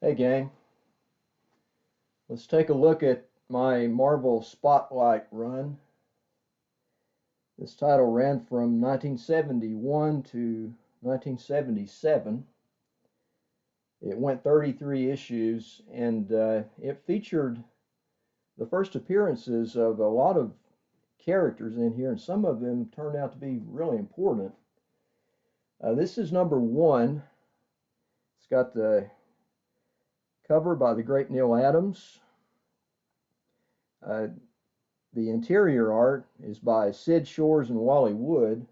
Hey gang, let's take a look at my Marvel Spotlight run. This title ran from 1971 to 1977. It went 33 issues and it featured the first appearances of a lot of characters in here, and some of them turned out to be really important. This is number one. It's got the cover by the great Neil Adams. Uh, the interior art is by Sid Shores and Wally Wood.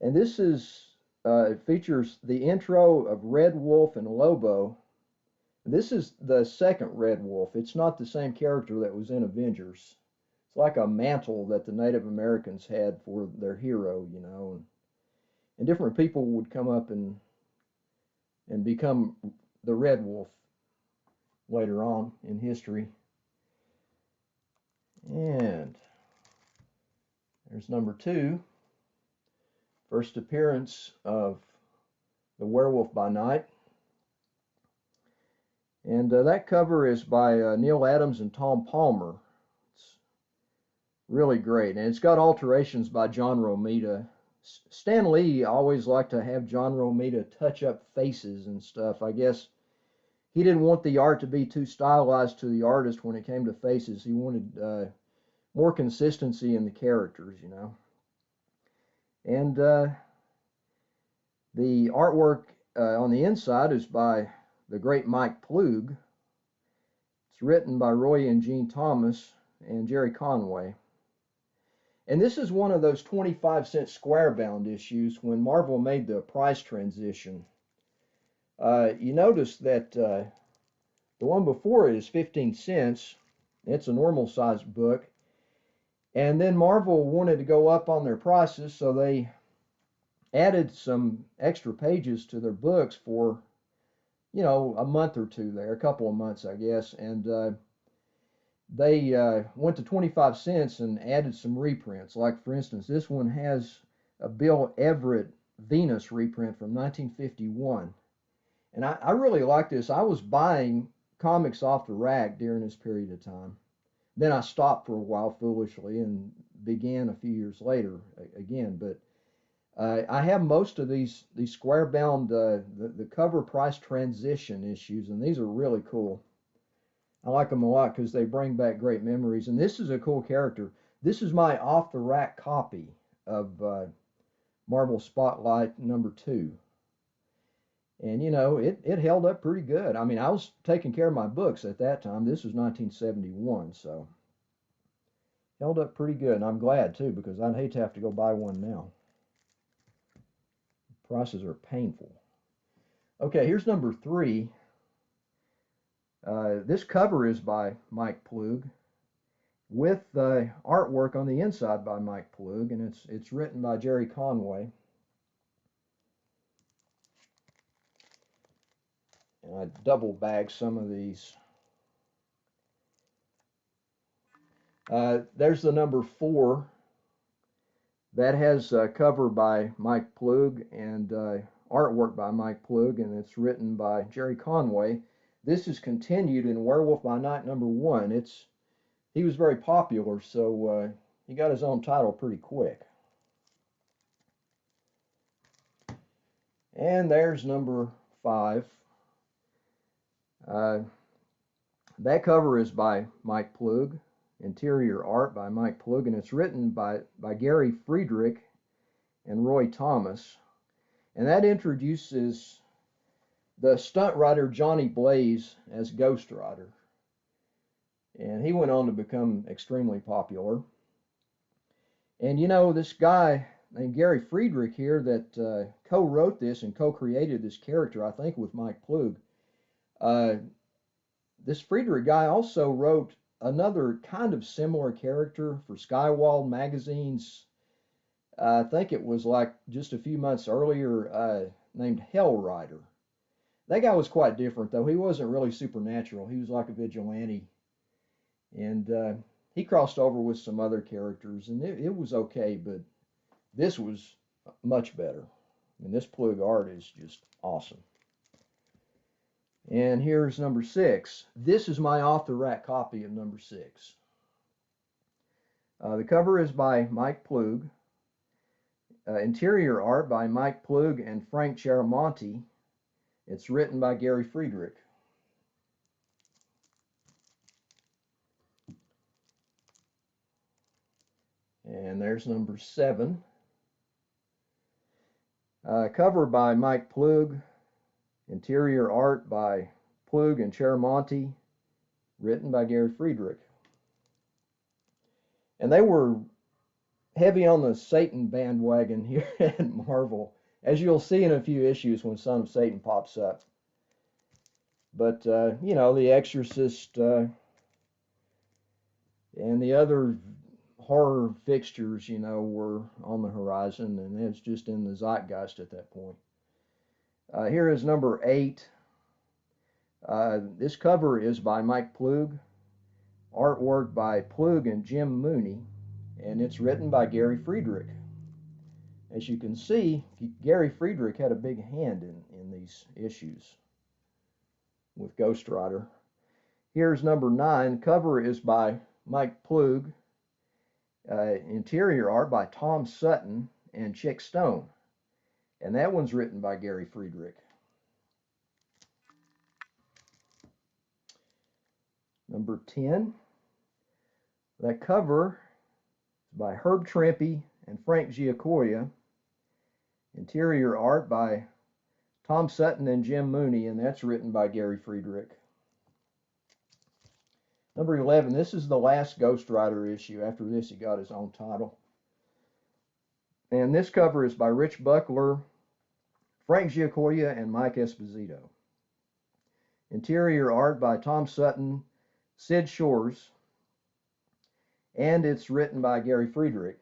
And this it features the intro of Red Wolf and Lobo. This is the second Red Wolf. It's not the same character that was in Avengers. It's like a mantle that the Native Americans had for their hero, you know. And different people would come up and become the Red Wolf later on in history. And there's number two, first appearance of the Werewolf by Night. And that cover is by Neil Adams and Tom Palmer. It's really great. And it's got alterations by John Romita. Stan Lee always liked to have John Romita touch up faces and stuff. I guess he didn't want the art to be too stylized to the artist when it came to faces. He wanted more consistency in the characters, you know. And the artwork on the inside is by the great Mike Plug. It's written by Roy and Gene Thomas and Jerry Conway. And this is one of those 25-cent square-bound issues when Marvel made the price transition. You notice that the one before it is 15 cents. It's a normal-sized book. And then Marvel wanted to go up on their prices, so they added some extra pages to their books for, you know, a month or two there, a couple of months, I guess. And they went to 25 cents and added some reprints. Like, for instance, this one has a Bill Everett Venus reprint from 1951. And I really like this. I was buying comics off the rack during this period of time. Then I stopped for a while foolishly and began a few years later again. But I have most of these square bound the cover price transition issues, and these are really cool. I like them a lot because they bring back great memories. And this is a cool character. This is my off the rack copy of Marvel Spotlight number 2. And you know, it held up pretty good. I mean, I was taking care of my books at that time. This was 1971, so held up pretty good. And I'm glad too, because I'd hate to have to go buy one now. Prices are painful. Okay, here's number 3. This cover is by Mike Plug, with the artwork on the inside by Mike Plug, and it's written by Jerry Conway. And I double bagged some of these. There's the number 4. That has a cover by Mike Plug and artwork by Mike Plug, and it's written by Jerry Conway. This is continued in Werewolf by Night number 1. He was very popular, so he got his own title pretty quick. And there's number 5. That cover is by Mike Plug, interior art by Mike Plug, and it's written by Gary Friedrich and Roy Thomas. And that introduces the stunt writer Johnny Blaze as Ghost Rider. And he went on to become extremely popular. And you know, this guy named Gary Friedrich here that co-wrote this and co-created this character, I think, with Mike Plug. This Friedrich guy also wrote another kind of similar character for Skywald magazines. I think it was like just a few months earlier, named Hell Rider. That guy was quite different, though. He wasn't really supernatural. He was like a vigilante. And he crossed over with some other characters, and it was okay, but this was much better. And this Plug art is just awesome. And here's number 6. This is my off-the-rack copy of number 6. The cover is by Mike Plug. Interior art by Mike Plug and Frank Chiaramonte. It's written by Gary Friedrich. And there's number 7. Cover by Mike Plug. Interior art by Plug and Chiaramonte. Written by Gary Friedrich. And they were heavy on the Satan bandwagon here at Marvel, as you'll see in a few issues when Son of Satan pops up. But, you know, The Exorcist and the other horror fixtures, you know, were on the horizon, and it's just in the zeitgeist at that point. Here is number 8. This cover is by Mike Plug, artwork by Plug and Jim Mooney, and it's written by Gary Friedrich. As you can see, Gary Friedrich had a big hand in these issues with Ghost Rider. Here's number 9. Cover is by Mike Plug. Interior art by Tom Sutton and Chick Stone. And that one's written by Gary Friedrich. Number 10. That cover is by Herb Trimpe and Frank Giacoia. Interior art by Tom Sutton and Jim Mooney, and that's written by Gary Friedrich. Number 11, this is the last Ghost Rider issue. After this, he got his own title. And this cover is by Rich Buckler, Frank Giacoia, and Mike Esposito. Interior art by Tom Sutton, Sid Shores, and it's written by Gary Friedrich.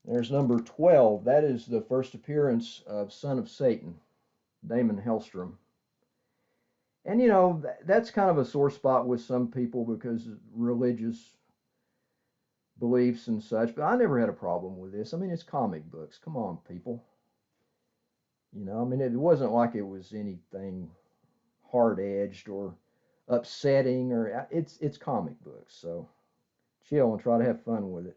There's number 12. That is the first appearance of Son of Satan, Damon Hellstrom. And, you know, that's kind of a sore spot with some people because of religious beliefs and such. But I never had a problem with this. I mean, it's comic books. Come on, people. You know, I mean, it wasn't like it was anything hard-edged or upsetting. Or it's comic books. So chill and try to have fun with it.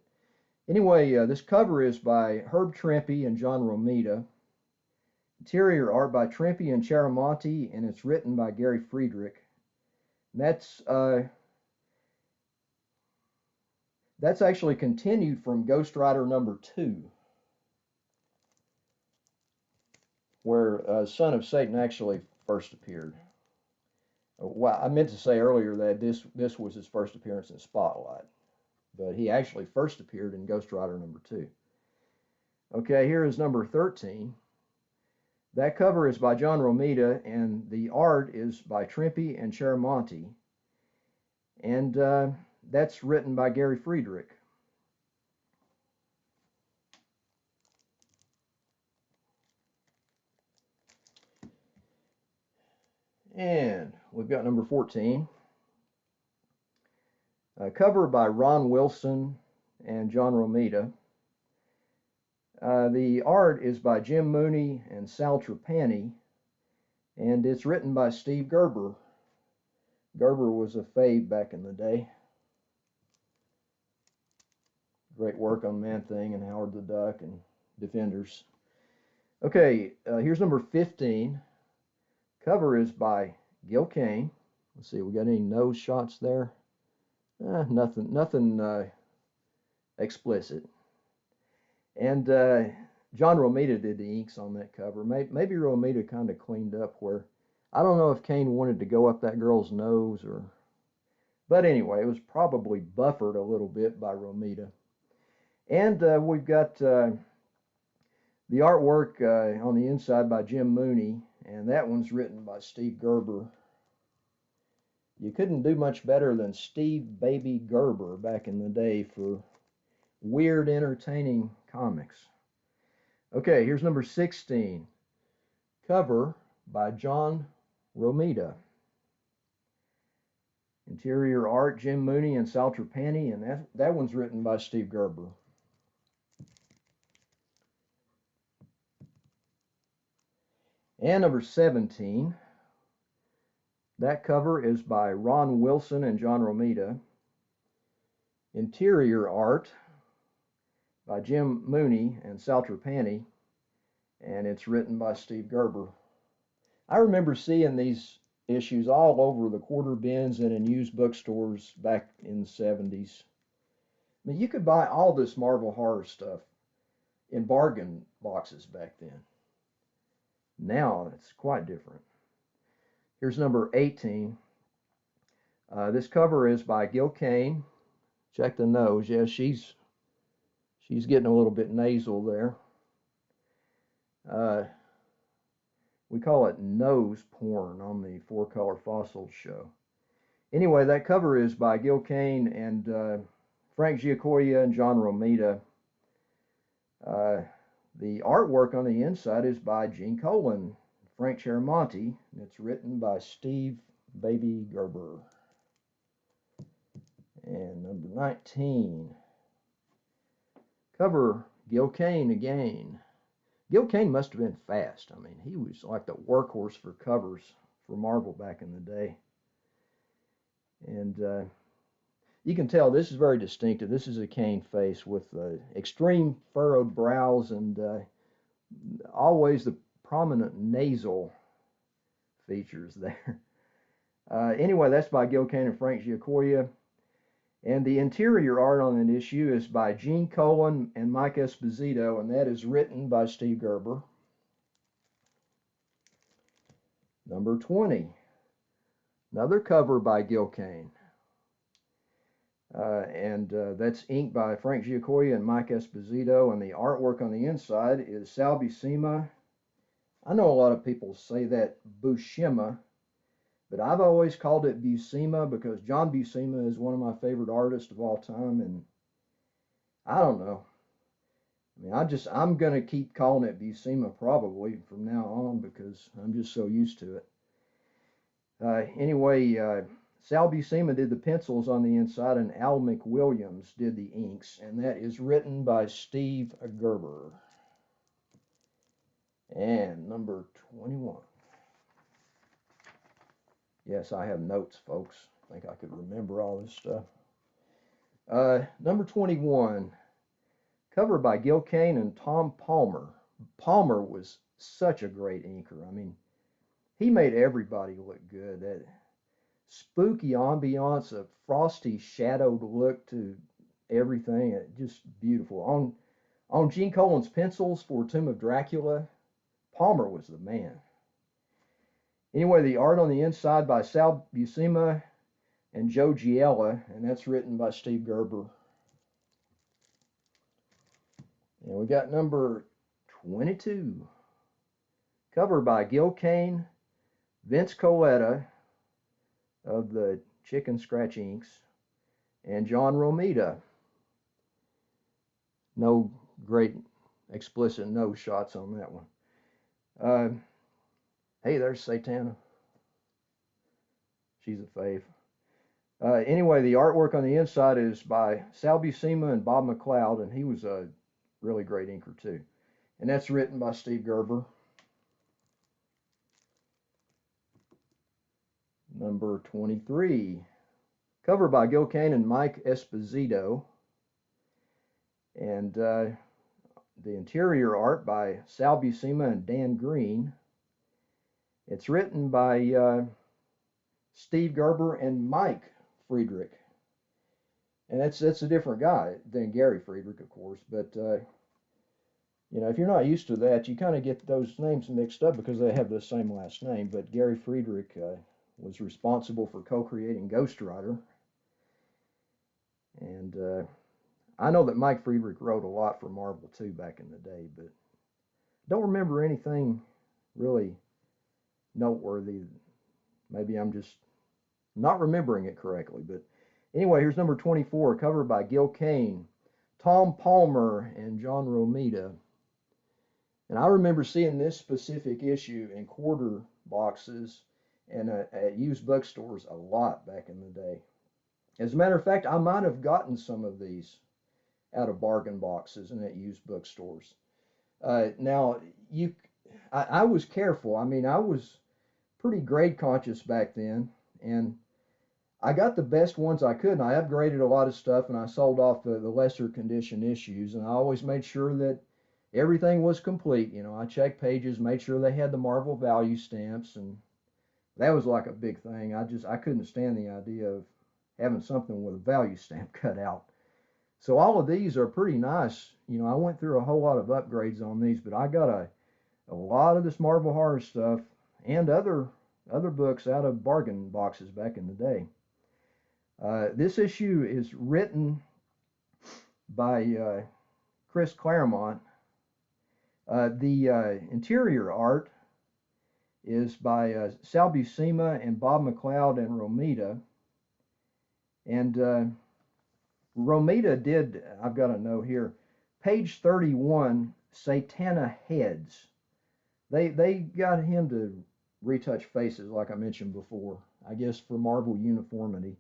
Anyway, this cover is by Herb Trimpe and John Romita. Interior art by Trimpe and Chiaramonte, and it's written by Gary Friedrich. That's actually continued from Ghost Rider number 2, where Son of Satan actually first appeared. Well, I meant to say earlier that this was his first appearance in Spotlight, but he actually first appeared in Ghost Rider number 2. Okay, here is number 13. That cover is by John Romita, and the art is by Trimpe and Chiaramonte. And that's written by Gary Friedrich. And we've got number 14. Cover by Ron Wilson and John Romita. The art is by Jim Mooney and Sal Trapani, and it's written by Steve Gerber. Gerber was a fave back in the day. Great work on Man-Thing and Howard the Duck and Defenders. Okay, here's number 15. Cover is by Gil Kane. Let's see, we got any nose shots there? Nothing explicit. And John Romita did the inks on that cover. Maybe Romita kind of cleaned up where, I don't know if Kane wanted to go up that girl's nose or, but anyway, it was probably buffered a little bit by Romita. And we've got the artwork on the inside by Jim Mooney, and that one's written by Steve Gerber. You couldn't do much better than Steve Baby Gerber back in the day for weird, entertaining comics. Okay, here's number 16. Cover by John Romita. Interior art, Jim Mooney and Sal Trapani, and that one's written by Steve Gerber. And number 17, that cover is by Ron Wilson and John Romita. Interior art by Jim Mooney and Sal Trapani, and it's written by Steve Gerber. I remember seeing these issues all over the quarter bins and in used bookstores back in the 70s. I mean, you could buy all this Marvel horror stuff in bargain boxes back then. Now it's quite different. Here's number 18. This cover is by Gil Kane. Check the nose. Yeah, she's getting a little bit nasal there. We call it nose porn on the Four Color Fossils show. Anyway, that cover is by Gil Kane and Frank Giacoia and John Romita. The artwork on the inside is by Gene Colan, Frank Chiaramonte, and it's written by Steve Baby Gerber. And number 19, cover Gil Kane again. Gil Kane must have been fast. I mean, he was like the workhorse for covers for Marvel back in the day. And you can tell this is very distinctive. This is a Kane face with extreme furrowed brows and always the prominent nasal features there. Anyway, that's by Gil Kane and Frank Giacoia. And the interior art on that issue is by Gene Colan and Mike Esposito, and that is written by Steve Gerber. Number 20, another cover by Gil Kane. That's inked by Frank Giacoia and Mike Esposito, and the artwork on the inside is Sal Buscema. I know a lot of people say that Buscema, but I've always called it Buscema because John Buscema is one of my favorite artists of all time, and I don't know. I mean, I'm going to keep calling it Buscema probably from now on because I'm just so used to it. Anyway, Sal Buscema did the pencils on the inside, and Al McWilliams did the inks, and that is written by Steve Gerber. And number 21. Yes, I have notes, folks. I think I could remember all this stuff. Number 21, cover by Gil Kane and Tom Palmer. Palmer was such a great inker. I mean, he made everybody look good. That spooky ambiance, a frosty shadowed look to everything, just beautiful. On Gene Colan's pencils for Tomb of Dracula, Palmer was the man. Anyway, the art on the inside by Sal Buscema and Joe Giella, and that's written by Steve Gerber. And we got number 22, cover by Gil Kane, Vince Coletta of the Chicken Scratch Inks, and John Romita. No great explicit nose shots on that one. Hey, there's Satana. She's a fave. Anyway, the artwork on the inside is by Sal Buscema and Bob McLeod, and he was a really great inker too. And that's written by Steve Gerber. Number 23, cover by Gil Kane and Mike Esposito, and the interior art by Sal Buscema and Dan Green. It's written by Steve Gerber and Mike Friedrich. And that's a different guy than Gary Friedrich, of course. But, you know, if you're not used to that, you kind of get those names mixed up because they have the same last name. But Gary Friedrich was responsible for co-creating Ghost Rider. And I know that Mike Friedrich wrote a lot for Marvel, too, back in the day. But don't remember anything really noteworthy. Maybe I'm just not remembering it correctly. But anyway, here's number 24, covered by Gil Kane, Tom Palmer, and John Romita. And I remember seeing this specific issue in quarter boxes and at used bookstores a lot back in the day. As a matter of fact, I might have gotten some of these out of bargain boxes and at used bookstores. Now, I was careful. I mean, I was pretty grade conscious back then, and I got the best ones I could, and I upgraded a lot of stuff, and I sold off the lesser condition issues, and I always made sure that everything was complete. You know, I checked pages, made sure they had the Marvel value stamps, and that was like a big thing. I couldn't stand the idea of having something with a value stamp cut out. So all of these are pretty nice. You know, I went through a whole lot of upgrades on these, but I got a lot of this Marvel horror stuff and other books out of bargain boxes back in the day. This issue is written by Chris Claremont. The interior art is by Sal Buscema and Bob McLeod and Romita. And Romita did, I've got a note here, page 31, Satana Heads. They got him to retouch faces like I mentioned before, I guess for Marvel uniformity.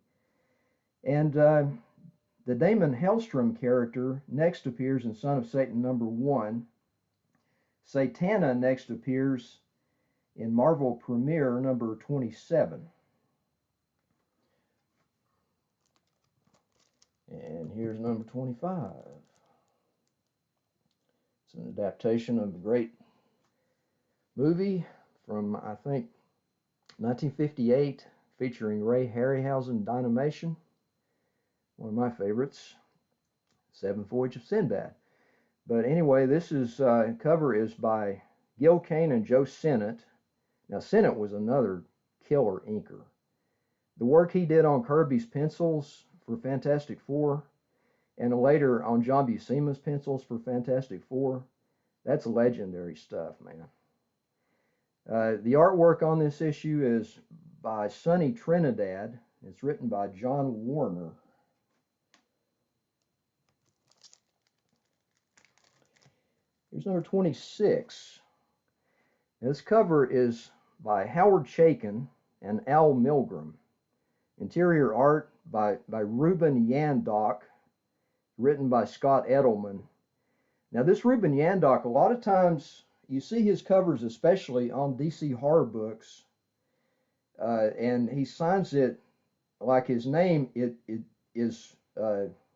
And the Damon Hellstrom character next appears in Son of Satan #1. Satana next appears in Marvel Premiere #27. And here's #25. It's an adaptation of a great movie from, I think, 1958, featuring Ray Harryhausen Dynamation. One of my favorites, Seventh Voyage of Sinbad. But anyway, this is cover is by Gil Kane and Joe Sinnott. Now, Sinnott was another killer inker. The work he did on Kirby's pencils for Fantastic Four, and later on John Buscema's pencils for Fantastic Four, that's legendary stuff, man. The artwork on this issue is by Sonny Trinidad. It's written by John Warner. Here's #26. This cover is by Howard Chaykin and Al Milgrom. Interior art by Ruben Yandok, written by Scott Edelman. Now, this Ruben Yandok, a lot of times you see his covers, especially on DC horror books, and he signs it like his name. It is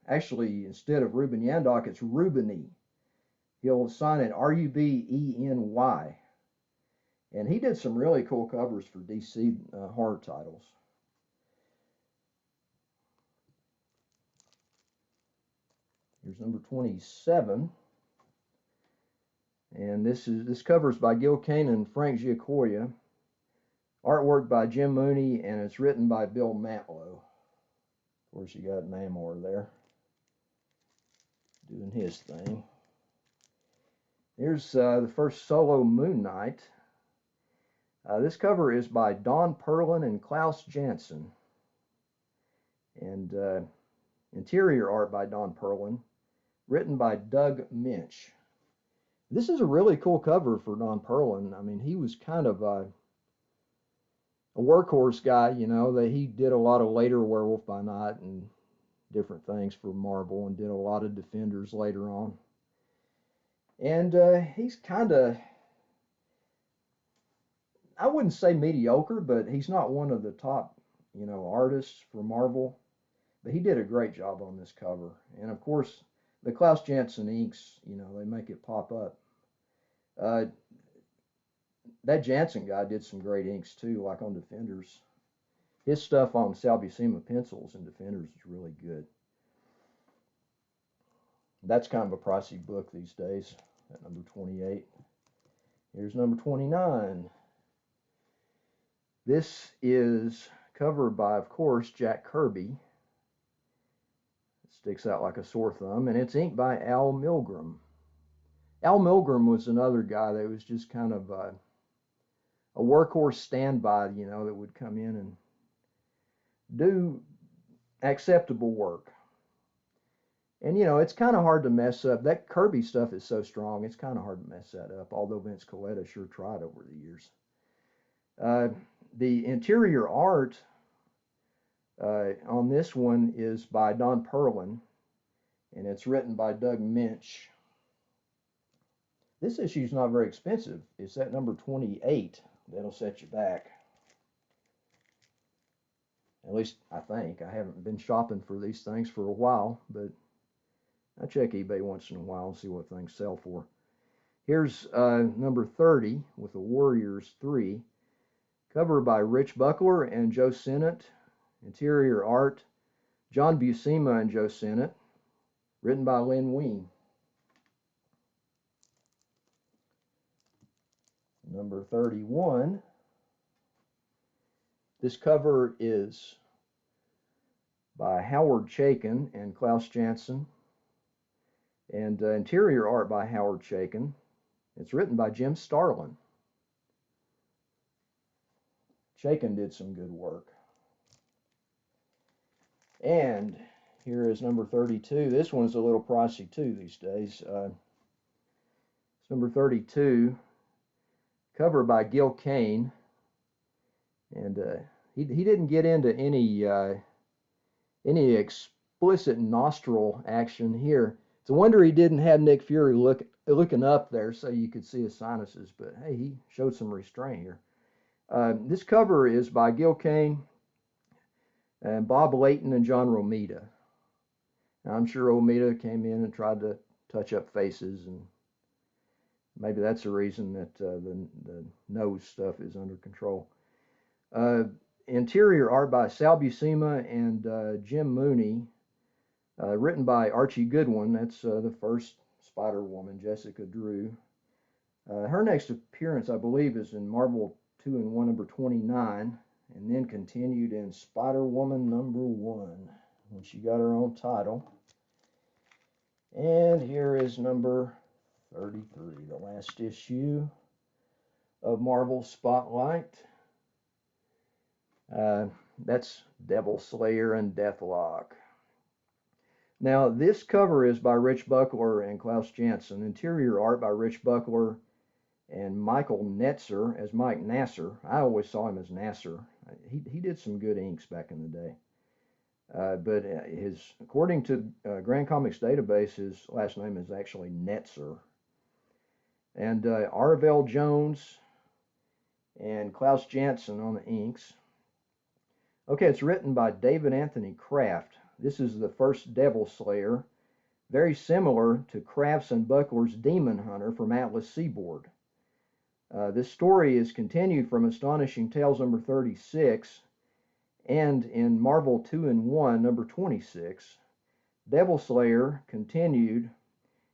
actually, instead of Ruben Yandok, it's Rubeny. He'll sign it Rubeny. And he did some really cool covers for DC horror titles. Here's #27. And this cover is by Gil Kane and Frank Giacoia. Artwork by Jim Mooney, and it's written by Bill Mantlo. Of course, you got Namor there doing his thing. Here's the first solo Moon Knight. This cover is by Don Perlin and Klaus Janson. And interior art by Don Perlin, written by Doug Minch. This is a really cool cover for Don Perlin. I mean, he was kind of a workhorse guy, you know, that he did a lot of later Werewolf by Night and different things for Marvel, and did a lot of Defenders later on. And he's kind of, I wouldn't say mediocre, but he's not one of the top, you know, artists for Marvel. But he did a great job on this cover. And of course, the Klaus Janson inks, you know, they make it pop up. That Janson guy did some great inks too, like on Defenders. His stuff on Sal Buscema pencils and Defenders is really good. That's kind of a pricey book these days, at #28. Here's #29. This is covered by, of course, Jack Kirby. It sticks out like a sore thumb, and it's inked by Al Milgrom. Al Milgrom was another guy that was just kind of a workhorse standby, you know, that would come in and do acceptable work. And, you know, it's kind of hard to mess up. That Kirby stuff is so strong, it's kind of hard to mess that up, although Vince Colletta sure tried over the years. The interior art on this one is by Don Perlin, and it's written by Doug Minch. This issue's not very expensive. It's that number 28 that'll set you back. At least I think. I haven't been shopping for these things for a while, but I check eBay once in a while and see what things sell for. Here's number 30 with the Warriors 3. Cover by Rich Buckler and Joe Sennett. Interior art, John Buscema and Joe Sennett. Written by Lynn Wein. Number 31. This cover is by Howard Chaykin and Klaus Janson. And interior art by Howard Chaykin. It's written by Jim Starlin. Chaykin did some good work. And here is number 32. This one's a little pricey too these days. It's number 32. Cover by Gil Kane. And he didn't get into any explicit nostril action here. It's a wonder he didn't have Nick Fury looking up there so you could see his sinuses, but hey, he showed some restraint here. This cover is by Gil Kane and Bob Layton and John Romita. Now, I'm sure Romita came in and tried to touch up faces, and maybe that's the reason that the nose stuff is under control. Interior art by Sal Buscema and Jim Mooney. Written by Archie Goodwin. That's the first Spider-Woman, Jessica Drew. Her next appearance, I believe, is in Marvel 2-in-1 number 29, and then continued in Spider-Woman number 1 when she got her own title. And here is number 33, the last issue of Marvel Spotlight. That's Devil Slayer and Deathlock. Now, this cover is by Rich Buckler and Klaus Janson. Interior art by Rich Buckler and Michael Netzer as Mike Nasser. I always saw him as Nasser. He did some good inks back in the day. But according to Grand Comics Database, his last name is actually Netzer. And Arvell Jones and Klaus Janson on the inks. Okay, it's written by David Anthony Kraft. This is the first Devil Slayer, very similar to Kraft's and Buckler's Demon Hunter from Atlas Seaboard. This story is continued from Astonishing Tales number 36 and in Marvel 2-in-1 number 26. Devil Slayer continued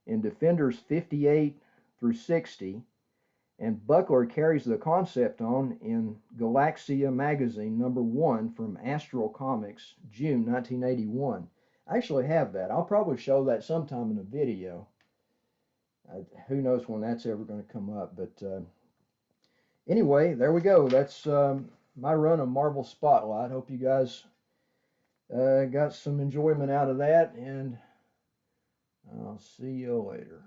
in Defenders 58 through 60, and Buckler carries the concept on in Galaxia magazine number 1 from Astral Comics, June 1981. I actually have that. I'll probably show that sometime in a video. Who knows when that's ever going to come up, but anyway, there we go. That's my run of Marvel Spotlight. Hope you guys got some enjoyment out of that, and I'll see you later.